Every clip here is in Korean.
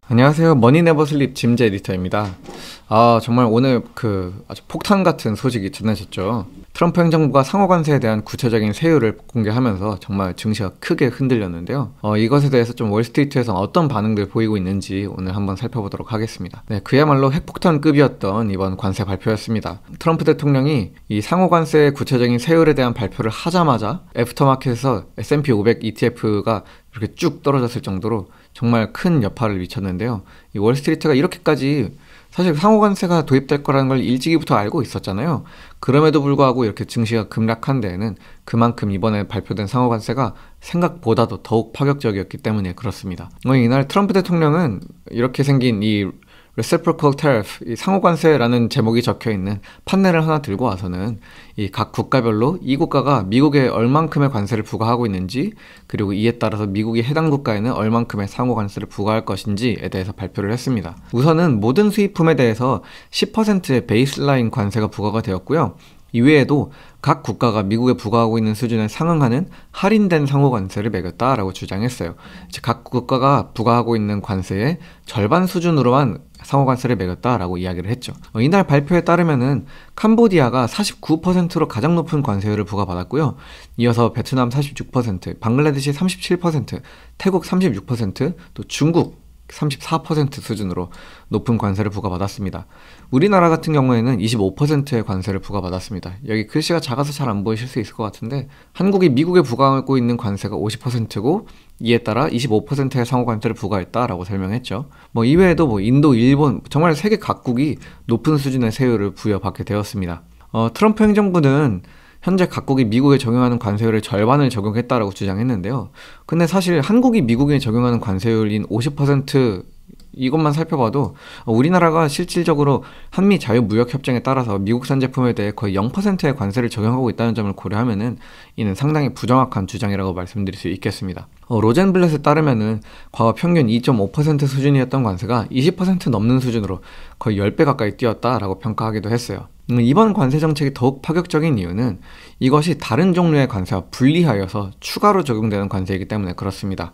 안녕하세요. 머니네버슬립 짐즈 에디터입니다. 정말 오늘 아주 폭탄 같은 소식이 전해졌죠. 트럼프 행정부가 상호관세에 대한 구체적인 세율을 공개하면서 정말 증시가 크게 흔들렸는데요. 이것에 대해서 좀 월스트리트에서 어떤 반응들 보이고 있는지 오늘 한번 살펴보도록 하겠습니다. 네, 그야말로 핵폭탄급이었던 이번 관세 발표였습니다. 트럼프 대통령이 이 상호관세의 구체적인 세율에 대한 발표를 하자마자 애프터마켓에서 S&P 500 ETF가 이렇게 쭉 떨어졌을 정도로 정말 큰 여파를 미쳤는데요. 이 월스트리트가 이렇게까지 사실 상호관세가 도입될 거라는 걸 일찍이부터 알고 있었잖아요. 그럼에도 불구하고 이렇게 증시가 급락한 데에는 그만큼 이번에 발표된 상호관세가 생각보다도 더욱 파격적이었기 때문에 그렇습니다. 이날 트럼프 대통령은 이렇게 생긴 이 Reciprocal Tariff, 이 상호관세라는 제목이 적혀있는 판넬을 하나 들고 와서는 이 각 국가별로 이 국가가 미국에 얼만큼의 관세를 부과하고 있는지, 그리고 이에 따라서 미국이 해당 국가에는 얼만큼의 상호관세를 부과할 것인지에 대해서 발표를 했습니다. 우선은 모든 수입품에 대해서 10%의 베이스라인 관세가 부과가 되었고요. 이외에도 각 국가가 미국에 부과하고 있는 수준에 상응하는 할인된 상호관세를 매겼다라고 주장했어요. 각 국가가 부과하고 있는 관세의 절반 수준으로만 상호관세를 매겼다라고 이야기를 했죠. 이날 발표에 따르면은 캄보디아가 49%로 가장 높은 관세율을 부과받았고요. 이어서 베트남 46%, 방글라데시 37%, 태국 36%, 또 중국 34% 수준으로 높은 관세를 부과받았습니다. 우리나라 같은 경우에는 25%의 관세를 부과받았습니다. 여기 글씨가 작아서 잘 안 보이실 수 있을 것 같은데, 한국이 미국에 부과하고 있는 관세가 50%고 이에 따라 25%의 상호관세를 부과했다라고 설명했죠. 이외에도 인도, 일본, 정말 세계 각국이 높은 수준의 세율을 부여받게 되었습니다. 트럼프 행정부는 현재 각국이 미국에 적용하는 관세율의 절반을 적용했다라고 주장했는데요. 근데 사실 한국이 미국에 적용하는 관세율인 50% 이것만 살펴봐도 우리나라가 실질적으로 한미 자유무역협정에 따라서 미국산 제품에 대해 거의 0%의 관세를 적용하고 있다는 점을 고려하면은 이는 상당히 부정확한 주장이라고 말씀드릴 수 있겠습니다. 로젠블렛에 따르면은 과거 평균 2.5% 수준이었던 관세가 20% 넘는 수준으로 거의 10배 가까이 뛰었다라고 평가하기도 했어요. 이번 관세 정책이 더욱 파격적인 이유는 이것이 다른 종류의 관세와 분리하여서 추가로 적용되는 관세이기 때문에 그렇습니다.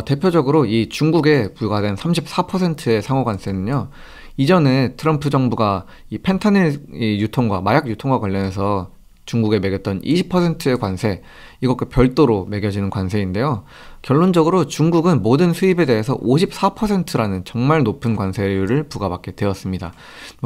대표적으로 이 중국에 부과된 34%의 상호관세는요, 이전에 트럼프 정부가 이 펜타닐 유통과 마약 유통과 관련해서 중국에 매겼던 20%의 관세, 이것과 별도로 매겨지는 관세인데요. 결론적으로 중국은 모든 수입에 대해서 54%라는 정말 높은 관세율을 부과받게 되었습니다.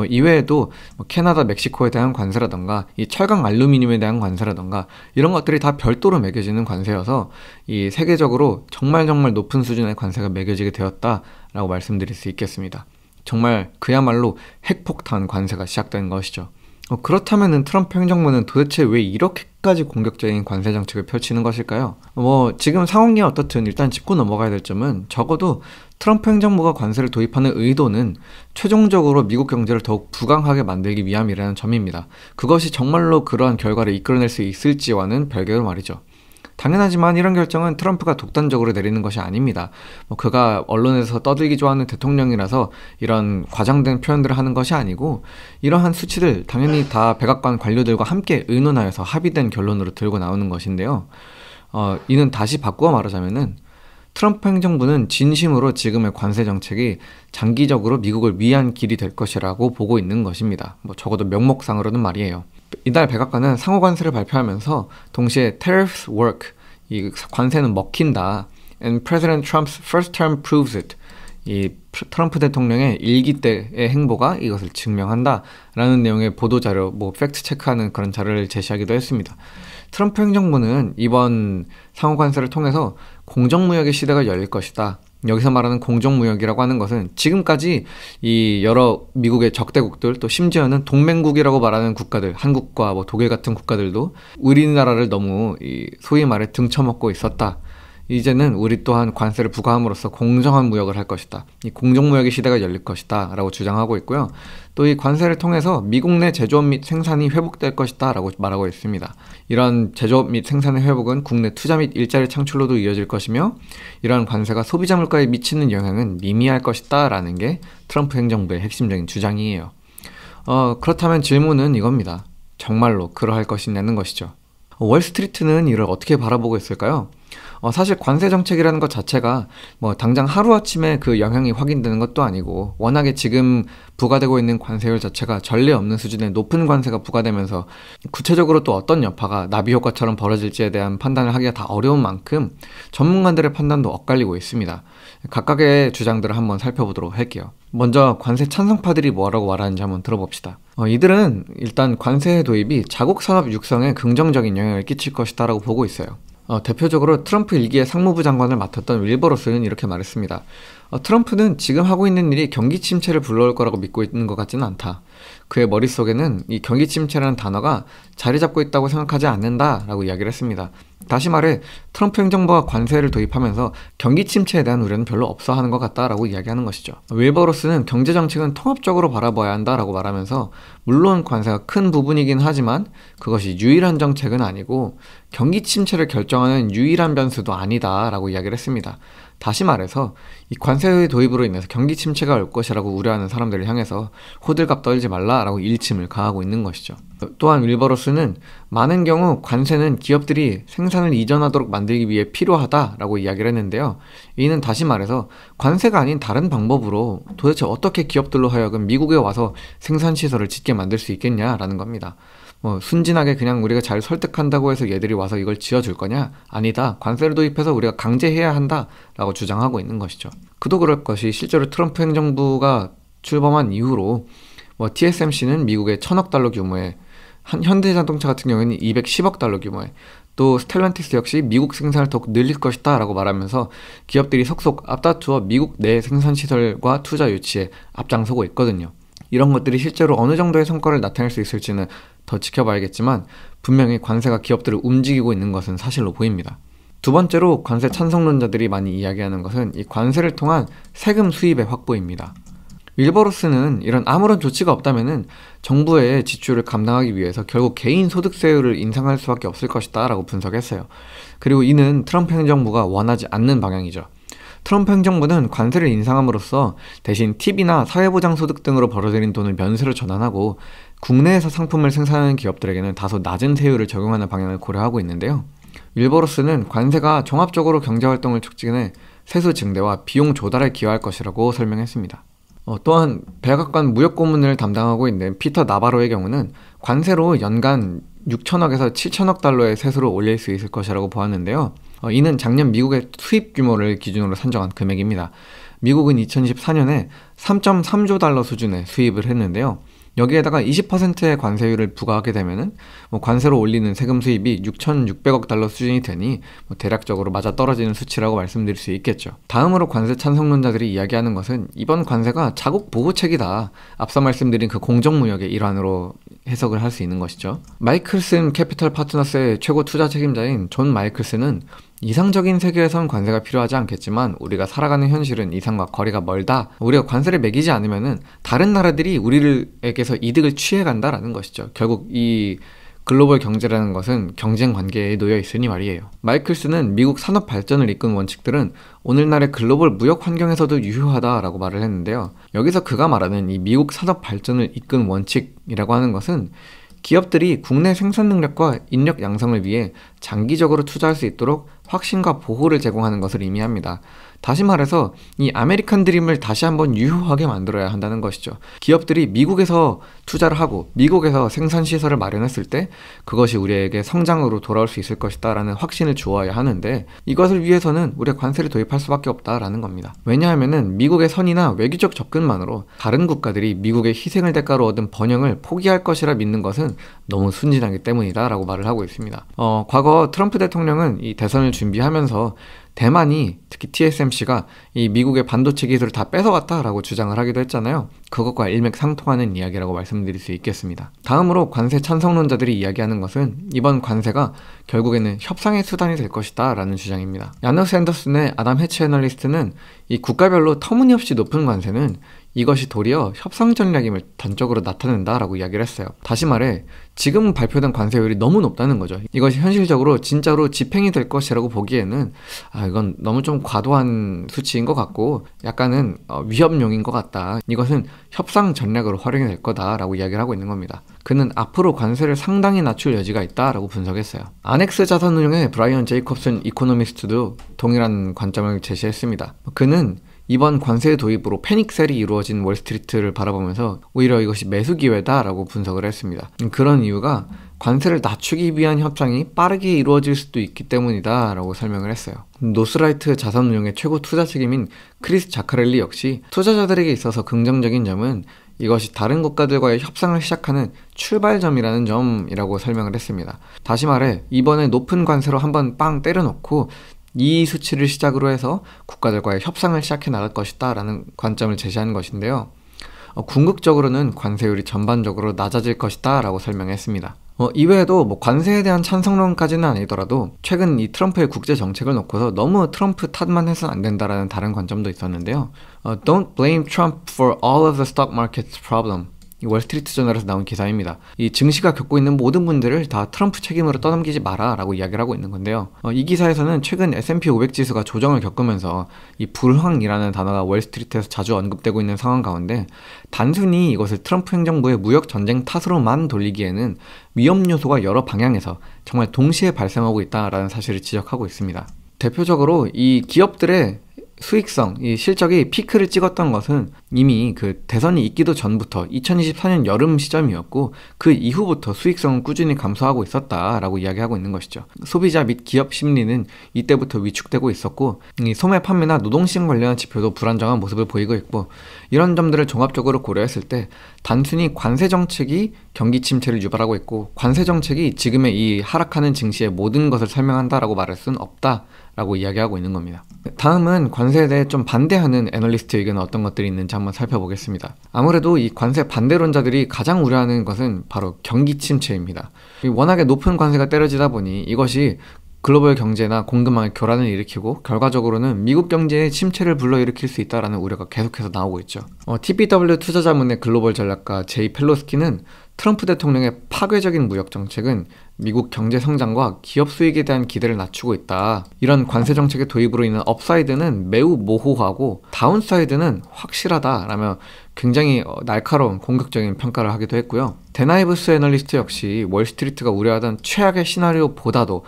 이외에도 캐나다, 멕시코에 대한 관세라던가 이 철강 알루미늄에 대한 관세라던가 이런 것들이 다 별도로 매겨지는 관세여서 이 세계적으로 정말 높은 수준의 관세가 매겨지게 되었다라고 말씀드릴 수 있겠습니다. 정말 그야말로 핵폭탄 관세가 시작된 것이죠. 그렇다면은 트럼프 행정부는 도대체 왜 이렇게까지 공격적인 관세 정책을 펼치는 것일까요? 지금 상황이 어떻든 일단 짚고 넘어가야 될 점은, 적어도 트럼프 행정부가 관세를 도입하는 의도는 최종적으로 미국 경제를 더욱 부강하게 만들기 위함이라는 점입니다. 그것이 정말로 그러한 결과를 이끌어낼 수 있을지와는 별개로 말이죠. 당연하지만 이런 결정은 트럼프가 독단적으로 내리는 것이 아닙니다. 그가 언론에서 떠들기 좋아하는 대통령이라서 이런 과장된 표현들을 하는 것이 아니고, 이러한 수치들 당연히 다 백악관 관료들과 함께 의논하여서 합의된 결론으로 들고 나오는 것인데요. 이는 다시 바꾸어 말하자면은 트럼프 행정부는 진심으로 지금의 관세 정책이 장기적으로 미국을 위한 길이 될 것이라고 보고 있는 것입니다. 적어도 명목상으로는 말이에요. 이달 백악관은 상호관세를 발표하면서 동시에 tariffs work, 이 관세는 먹힌다, and President Trump's first term proves it, 이 트럼프 대통령의 일기 때의 행보가 이것을 증명한다 라는 내용의 보도자료, 팩트 체크하는 그런 자료를 제시하기도 했습니다. 트럼프 행정부는 이번 상호관세를 통해서 공정무역의 시대가 열릴 것이다. 여기서 말하는 공정무역이라고 하는 것은 지금까지 이 여러 미국의 적대국들, 또 심지어는 동맹국이라고 말하는 국가들, 한국과 독일 같은 국가들도 우리나라를 너무 소위 말해 등쳐먹고 있었다. 이제는 우리 또한 관세를 부과함으로써 공정한 무역을 할 것이다. 이 공정무역의 시대가 열릴 것이다 라고 주장하고 있고요. 또 이 관세를 통해서 미국 내 제조업 및 생산이 회복될 것이다 라고 말하고 있습니다. 이런 제조업 및 생산의 회복은 국내 투자 및 일자리 창출로도 이어질 것이며, 이러한 관세가 소비자 물가에 미치는 영향은 미미할 것이다 라는 게 트럼프 행정부의 핵심적인 주장이에요. 그렇다면 질문은 이겁니다. 정말로 그러할 것이냐는 것이죠. 월스트리트는 이를 어떻게 바라보고 있을까요? 사실 관세 정책이라는 것 자체가 뭐 당장 하루아침에 그 영향이 확인되는 것도 아니고 워낙에 지금 부과되고 있는 관세율 자체가 전례 없는 수준의 높은 관세가 부과되면서 구체적으로 또 어떤 여파가 나비 효과처럼 벌어질지에 대한 판단을 하기가 다 어려운 만큼 전문가들의 판단도 엇갈리고 있습니다. 각각의 주장들을 한번 살펴보도록 할게요. 먼저 관세 찬성파들이 뭐라고 말하는지 한번 들어봅시다. 이들은 일단 관세 도입이 자국 산업 육성에 긍정적인 영향을 끼칠 것이다 라고 보고 있어요. 대표적으로 트럼프 1기의 상무부 장관을 맡았던 윌버 로스는 이렇게 말했습니다. 트럼프는 지금 하고 있는 일이 경기 침체를 불러올 거라고 믿고 있는 것 같지는 않다. 그의 머릿속에는 이 경기 침체라는 단어가 자리 잡고 있다고 생각하지 않는다라고 이야기를 했습니다. 다시 말해 트럼프 행정부가 관세를 도입하면서 경기 침체에 대한 우려는 별로 없어 하는 것 같다라고 이야기하는 것이죠. 윌버 로스는 경제정책은 통합적으로 바라봐야 한다라고 말하면서 물론 관세가 큰 부분이긴 하지만 그것이 유일한 정책은 아니고 경기 침체를 결정하는 유일한 변수도 아니다라고 이야기를 했습니다. 다시 말해서 이 관세 도입으로 인해서 경기 침체가 올 것이라고 우려하는 사람들을 향해서 호들갑 떨지 말라라고 일침을 가하고 있는 것이죠. 또한 윌버 로스는 많은 경우 관세는 기업들이 생산을 이전하도록 만들기 위해 필요하다라고 이야기를 했는데요. 이는 다시 말해서 관세가 아닌 다른 방법으로 도대체 어떻게 기업들로 하여금 미국에 와서 생산시설을 짓게 만들 수 있겠냐라는 겁니다. 순진하게 그냥 우리가 잘 설득한다고 해서 얘들이 와서 이걸 지어줄 거냐? 아니다. 관세를 도입해서 우리가 강제해야 한다라고 주장하고 있는 것이죠. 그도 그럴 것이 실제로 트럼프 행정부가 출범한 이후로 TSMC는 미국의 1,000억 달러 규모의 현대자동차 같은 경우에는 210억 달러 규모의 또 스텔란티스 역시 미국 생산을 더욱 늘릴 것이다 라고 말하면서 기업들이 속속 앞다투어 미국 내 생산시설과 투자 유치에 앞장서고 있거든요. 이런 것들이 실제로 어느 정도의 성과를 나타낼 수 있을지는 더 지켜봐야겠지만 분명히 관세가 기업들을 움직이고 있는 것은 사실로 보입니다. 두 번째로 관세 찬성론자들이 많이 이야기하는 것은 이 관세를 통한 세금 수입의 확보입니다. 윌버 로스는 이런 아무런 조치가 없다면은 정부의 지출을 감당하기 위해서 결국 개인 소득세율을 인상할 수밖에 없을 것이다 라고 분석했어요. 그리고 이는 트럼프 행정부가 원하지 않는 방향이죠. 트럼프 행정부는 관세를 인상함으로써 대신 팁이나 사회보장소득 등으로 벌어들인 돈을 면세로 전환하고 국내에서 상품을 생산하는 기업들에게는 다소 낮은 세율을 적용하는 방향을 고려하고 있는데요. 윌버 로스는 관세가 종합적으로 경제활동을 촉진해 세수 증대와 비용 조달에 기여할 것이라고 설명했습니다. 또한 백악관 무역고문을 담당하고 있는 피터 나바로의 경우는 관세로 연간 6천억에서 7천억 달러의 세수를 올릴 수 있을 것이라고 보았는데요. 이는 작년 미국의 수입 규모를 기준으로 산정한 금액입니다. 미국은 2024년에 3.3조 달러 수준의 수입을 했는데요. 여기에다가 20%의 관세율을 부과하게 되면은 관세로 올리는 세금 수입이 6,600억 달러 수준이 되니 대략적으로 맞아떨어지는 수치라고 말씀드릴 수 있겠죠. 다음으로 관세 찬성론자들이 이야기하는 것은 이번 관세가 자국 보호책이다. 앞서 말씀드린 그 공정무역의 일환으로 해석을 할 수 있는 것이죠. 마이클슨 캐피털 파트너스의 최고 투자 책임자인 존 마이클슨은 이상적인 세계에선 관세가 필요하지 않겠지만 우리가 살아가는 현실은 이상과 거리가 멀다. 우리가 관세를 매기지 않으면은 다른 나라들이 우리에게서 이득을 취해간다라는 것이죠. 결국 이 글로벌 경제라는 것은 경쟁 관계에 놓여 있으니 말이에요. 마이클슨은 미국 산업 발전을 이끈 원칙들은 오늘날의 글로벌 무역 환경에서도 유효하다라고 말을 했는데요. 여기서 그가 말하는 이 미국 산업 발전을 이끈 원칙이라고 하는 것은 기업들이 국내 생산 능력과 인력 양성을 위해 장기적으로 투자할 수 있도록 확신과 보호를 제공하는 것을 의미합니다. 다시 말해서 이 아메리칸 드림을 다시 한번 유효하게 만들어야 한다는 것이죠. 기업들이 미국에서 투자를 하고 미국에서 생산시설을 마련했을 때 그것이 우리에게 성장으로 돌아올 수 있을 것이다 라는 확신을 주어야 하는데 이것을 위해서는 우리가 관세를 도입할 수밖에 없다라는 겁니다. 왜냐하면은 미국의 선의나 외교적 접근만으로 다른 국가들이 미국의 희생을 대가로 얻은 번영을 포기할 것이라 믿는 것은 너무 순진하기 때문이다 라고 말을 하고 있습니다. 과거 트럼프 대통령은 이 대선을 준비하면서 대만이 특히 TSMC가 이 미국의 반도체 기술을 다 뺏어갔다라고 주장을 하기도 했잖아요. 그것과 일맥상통하는 이야기라고 말씀드릴 수 있겠습니다. 다음으로 관세 찬성론자들이 이야기하는 것은 이번 관세가 결국에는 협상의 수단이 될 것이다 라는 주장입니다. 야너스 앤더슨의 아담 해치 애널리스트는 이 국가별로 터무니없이 높은 관세는 이것이 도리어 협상 전략임을 단적으로 나타낸다라고 이야기를 했어요. 다시 말해 지금 발표된 관세율이 너무 높다는 거죠. 이것이 현실적으로 진짜로 집행이 될 것이라고 보기에는 이건 너무 좀 과도한 수치인 것 같고 약간은 위협용인 것 같다. 이것은 협상 전략으로 활용이 될 거다라고 이야기를 하고 있는 겁니다. 그는 앞으로 관세를 상당히 낮출 여지가 있다라고 분석했어요. 아넥스 자산운용의 브라이언 제이콥슨 이코노미스트도 동일한 관점을 제시했습니다. 그는 이번 관세 도입으로 패닉셀이 이루어진 월스트리트를 바라보면서 오히려 이것이 매수 기회다라고 분석을 했습니다. 그런 이유가 관세를 낮추기 위한 협상이 빠르게 이루어질 수도 있기 때문이다 라고 설명을 했어요. 노스라이트 자산운용의 최고 투자 책임인 크리스 자카렐리 역시 투자자들에게 있어서 긍정적인 점은 이것이 다른 국가들과의 협상을 시작하는 출발점이라는 점이라고 설명을 했습니다. 다시 말해 이번에 높은 관세로 한번 빵 때려놓고 이 수치를 시작으로 해서 국가들과의 협상을 시작해 나갈 것이다 라는 관점을 제시하는 것인데요. 궁극적으로는 관세율이 전반적으로 낮아질 것이다 라고 설명했습니다. 이외에도 관세에 대한 찬성론까지는 아니더라도 최근 이 트럼프의 국제 정책을 놓고서 너무 트럼프 탓만 해서는 안 된다라는 다른 관점도 있었는데요. Don't blame Trump for all of the stock market's problem. 이 월스트리트 저널에서 나온 기사입니다. 이 증시가 겪고 있는 모든 문제를 다 트럼프 책임으로 떠넘기지 마라 라고 이야기를 하고 있는 건데요. 이 기사에서는 최근 S&P 500 지수가 조정을 겪으면서 이 불황이라는 단어가 월스트리트에서 자주 언급되고 있는 상황 가운데 단순히 이것을 트럼프 행정부의 무역 전쟁 탓으로만 돌리기에는 위험 요소가 여러 방향에서 정말 동시에 발생하고 있다라는 사실을 지적하고 있습니다. 대표적으로 이 기업들의 수익성, 이 실적이 피크를 찍었던 것은 이미 그 대선이 있기도 전부터 2024년 여름 시점이었고 그 이후부터 수익성은 꾸준히 감소하고 있었다라고 이야기하고 있는 것이죠. 소비자 및 기업 심리는 이때부터 위축되고 있었고 이 소매 판매나 노동시장 관련한 지표도 불안정한 모습을 보이고 있고 이런 점들을 종합적으로 고려했을 때 단순히 관세 정책이 경기 침체를 유발하고 있고 관세 정책이 지금의 이 하락하는 증시의 모든 것을 설명한다라고 말할 수는 없다 라고 이야기하고 있는 겁니다. 다음은 관세에 대해 좀 반대하는 애널리스트 의견은 어떤 것들이 있는지 한번 살펴보겠습니다. 아무래도 이 관세 반대론자들이 가장 우려하는 것은 바로 경기 침체입니다. 워낙에 높은 관세가 때려지다 보니 이것이 글로벌 경제나 공급망의 교란을 일으키고 결과적으로는 미국 경제의 침체를 불러일으킬 수 있다는 우려가 계속해서 나오고 있죠. TPW 투자자문의 글로벌 전략가 제이 펠로스키는 트럼프 대통령의 파괴적인 무역 정책은 미국 경제 성장과 기업 수익에 대한 기대를 낮추고 있다. 이런 관세 정책의 도입으로 인한 업사이드는 매우 모호하고 다운사이드는 확실하다라며 굉장히 날카로운 공격적인 평가를 하기도 했고요. 데나이브스 애널리스트 역시 월스트리트가 우려하던 최악의 시나리오보다도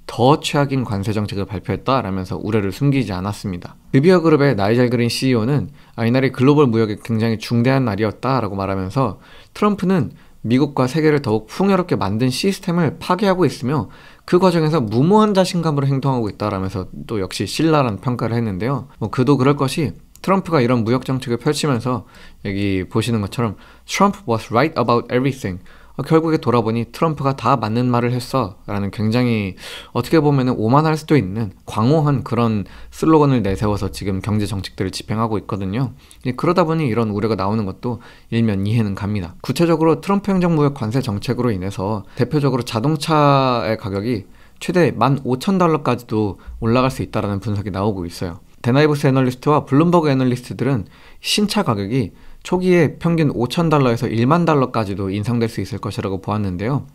더 최악인 관세 정책을 발표했다라면서 우려를 숨기지 않았습니다. 리비어그룹의 나이젤 그린 CEO는 이날이 글로벌 무역에 굉장히 중대한 날이었다라고 말하면서 트럼프는 미국과 세계를 더욱 풍요롭게 만든 시스템을 파괴하고 있으며 그 과정에서 무모한 자신감으로 행동하고 있다라면서 또 역시 신랄한 평가를 했는데요. 그도 그럴 것이 트럼프가 이런 무역 정책을 펼치면서 여기 보시는 것처럼 Trump was right about everything. 결국에 돌아보니 트럼프가 다 맞는 말을 했어 라는 굉장히 어떻게 보면 오만할 수도 있는 광호한 그런 슬로건을 내세워서 지금 경제 정책들을 집행하고 있거든요. 그러다 보니 이런 우려가 나오는 것도 일면 이해는 갑니다. 구체적으로 트럼프 행정부의 관세 정책으로 인해서 대표적으로 자동차의 가격이 최대 15,000달러까지도 올라갈 수 있다는 분석이 나오고 있어요. 데나이브스 애널리스트와 블룸버그 애널리스트들은 신차 가격이 초기에 평균 5,000달러에서 1만 달러까지도 인상될 수 있을 것이라고 보았는데요.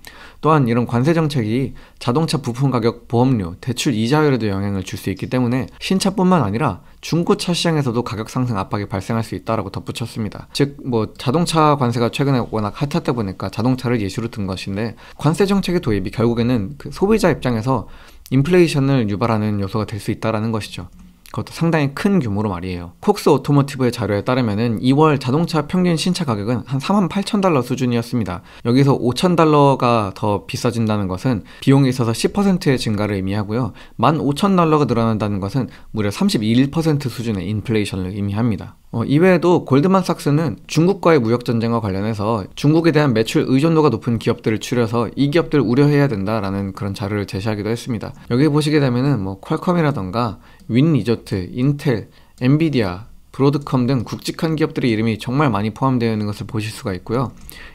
또한 이런 관세 정책이 자동차 부품 가격, 보험료, 대출 이자율에도 영향을 줄 수 있기 때문에 신차뿐만 아니라 중고차 시장에서도 가격 상승 압박이 발생할 수 있다라고 덧붙였습니다. 즉 자동차 관세가 최근에 워낙 핫하다 보니까 자동차를 예시로 든 것인데 관세 정책의 도입이 결국에는 그 소비자 입장에서 인플레이션을 유발하는 요소가 될 수 있다는 것이죠. 그것도 상당히 큰 규모로 말이에요. 콕스 오토모티브의 자료에 따르면은 2월 자동차 평균 신차 가격은 한 48,000달러 수준이었습니다. 여기서 5,000달러가 더 비싸진다는 것은 비용에 있어서 10%의 증가를 의미하고요. 15,000달러가 늘어난다는 것은 무려 31% 수준의 인플레이션을 의미합니다. 이외에도 골드만삭스는 중국과의 무역전쟁과 관련해서 중국에 대한 매출 의존도가 높은 기업들을 추려서 이 기업들을 우려해야 된다라는 그런 자료를 제시하기도 했습니다. 여기 보시게 되면은 퀄컴이라던가 윈리조트, 인텔, 엔비디아, 브로드컴 등 굵직한 기업들의 이름이 정말 많이 포함되어 있는 것을 보실 수가 있고요.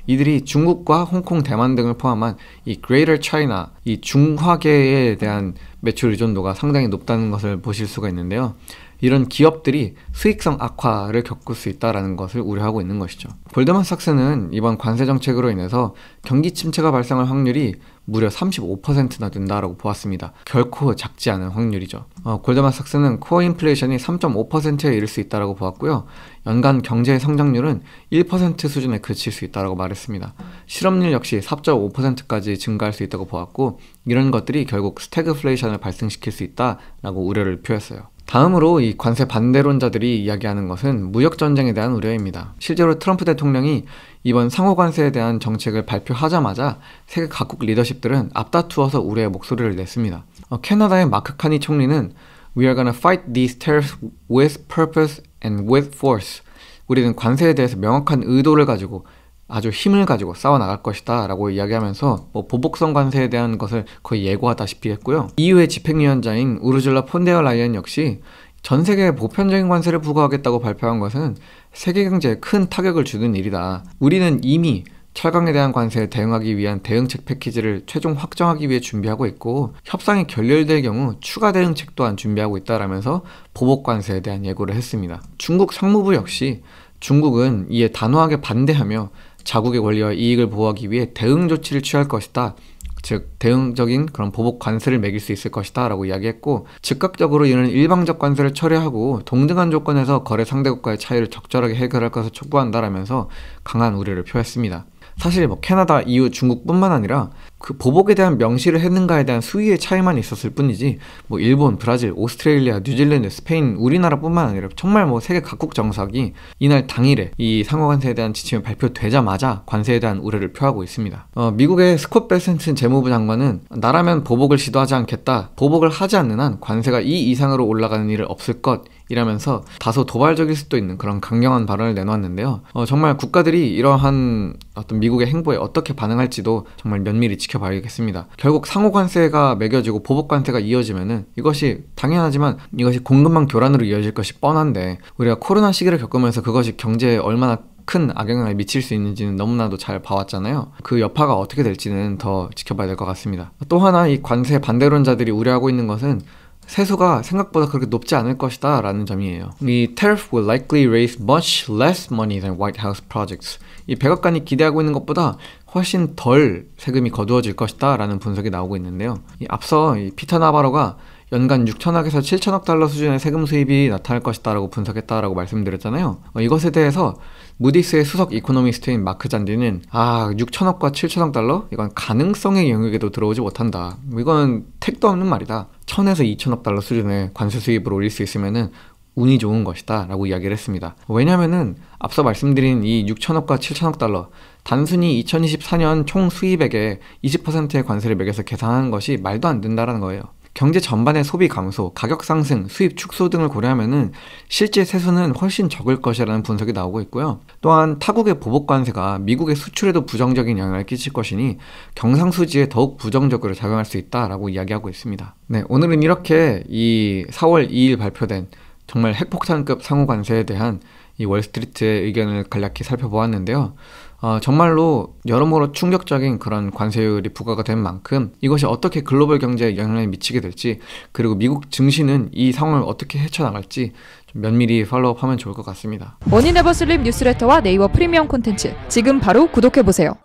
이들이 중국과 홍콩, 대만 등을 포함한 이 Greater China, 이 중화계에 대한 매출 의존도가 상당히 높다는 것을 보실 수가 있는데요. 이런 기업들이 수익성 악화를 겪을 수 있다는 것을 우려하고 있는 것이죠. 골드만삭스는 이번 관세 정책으로 인해서 경기 침체가 발생할 확률이 무려 35%나 된다라고 보았습니다. 결코 작지 않은 확률이죠. 골드만삭스는 코어 인플레이션이 3.5%에 이를 수 있다고 보았고요. 연간 경제 성장률은 1% 수준에 그칠 수 있다고 말했습니다. 실업률 역시 4.5%까지 증가할 수 있다고 보았고, 이런 것들이 결국 스태그플레이션을 발생시킬 수 있다라고 우려를 표했어요. 다음으로 이 관세 반대론자들이 이야기하는 것은 무역전쟁에 대한 우려입니다. 실제로 트럼프 대통령이 이번 상호관세에 대한 정책을 발표하자마자 세계 각국 리더십들은 앞다투어서 우려의 목소리를 냈습니다. 캐나다의 마크 카니 총리는 We are gonna fight these tariffs with purpose and with force. 우리는 관세에 대해서 명확한 의도를 가지고 아주 힘을 가지고 싸워나갈 것이다 라고 이야기하면서 보복성 관세에 대한 것을 거의 예고하다시피 했고요. EU의 집행위원장인 우르줄라 폰데어 라이언 역시 전 세계에 보편적인 관세를 부과하겠다고 발표한 것은 세계 경제에 큰 타격을 주는 일이다. 우리는 이미 철강에 대한 관세에 대응하기 위한 대응책 패키지를 최종 확정하기 위해 준비하고 있고, 협상이 결렬될 경우 추가 대응책 또한 준비하고 있다라면서 보복 관세에 대한 예고를 했습니다. 중국 상무부 역시 중국은 이에 단호하게 반대하며 자국의 권리와 이익을 보호하기 위해 대응 조치를 취할 것이다. 즉 대응적인 그런 보복 관세를 매길 수 있을 것이다 라고 이야기했고, 즉각적으로 이는 일방적 관세를 철회하고 동등한 조건에서 거래 상대국과의 차이를 적절하게 해결할 것을 촉구한다라면서 강한 우려를 표했습니다. 사실 캐나다, EU, 중국뿐만 아니라 그 보복에 대한 명시를 했는가에 대한 수위의 차이만 있었을 뿐이지 일본, 브라질, 오스트레일리아, 뉴질랜드, 스페인, 우리나라뿐만 아니라 정말 세계 각국 정상이 이날 당일에 이 상호관세에 대한 지침이 발표되자마자 관세에 대한 우려를 표하고 있습니다. 미국의 스콧 베센트 재무부 장관은 나라면 보복을 시도하지 않겠다. 보복을 하지 않는 한 관세가 이 이상으로 올라가는 일은 없을 것 이라면서 다소 도발적일 수도 있는 그런 강경한 발언을 내놓았는데요. 정말 국가들이 이러한 어떤 미국의 행보에 어떻게 반응할지도 정말 면밀히 지켜봐야겠습니다. 결국 상호관세가 매겨지고 보복관세가 이어지면은 이것이 당연하지만 이것이 공급망 교란으로 이어질 것이 뻔한데, 우리가 코로나 시기를 겪으면서 그것이 경제에 얼마나 큰 악영향을 미칠 수 있는지는 너무나도 잘 봐왔잖아요. 그 여파가 어떻게 될지는 더 지켜봐야 될 것 같습니다. 또 하나 이 관세 반대론자들이 우려하고 있는 것은 세수가 생각보다 그렇게 높지 않을 것이다 라는 점이에요. 이 tariff will likely raise much less money than White House projects. 이 백악관이 기대하고 있는 것보다 훨씬 덜 세금이 거두어질 것이다 라는 분석이 나오고 있는데요. 앞서 이 피터 나바로가 연간 6천억에서 7천억 달러 수준의 세금 수입이 나타날 것이다 라고 분석했다라고 말씀드렸잖아요. 이것에 대해서 무디스의 수석 이코노미스트인 마크 잔디는 6천억과 7천억 달러? 이건 가능성의 영역에도 들어오지 못한다. 이건 택도 없는 말이다. 1000에서 2천억 달러 수준의 관세 수입을 올릴 수 있으면은 운이 좋은 것이다 라고 이야기를 했습니다. 왜냐면은 앞서 말씀드린 이 6천억과 7천억 달러 단순히 2024년 총 수입액의 20%의 관세를 매겨서 계산하는 것이 말도 안 된다라는 거예요. 경제 전반의 소비 감소, 가격 상승, 수입 축소 등을 고려하면은 실제 세수는 훨씬 적을 것이라는 분석이 나오고 있고요. 또한 타국의 보복 관세가 미국의 수출에도 부정적인 영향을 끼칠 것이니 경상수지에 더욱 부정적으로 작용할 수 있다라고 이야기하고 있습니다. 네, 오늘은 이렇게 이 4월 2일 발표된 정말 핵폭탄급 상호 관세에 대한 이 월스트리트의 의견을 간략히 살펴보았는데요. 정말로 여러모로 충격적인 그런 관세율이 부과가 된 만큼 이것이 어떻게 글로벌 경제에 영향을 미치게 될지, 그리고 미국 증시는 이 상황을 어떻게 헤쳐나갈지 좀 면밀히 팔로우하면 좋을 것 같습니다. 머니네버슬립 뉴스레터와 네이버 프리미엄 콘텐츠 지금 바로 구독해보세요.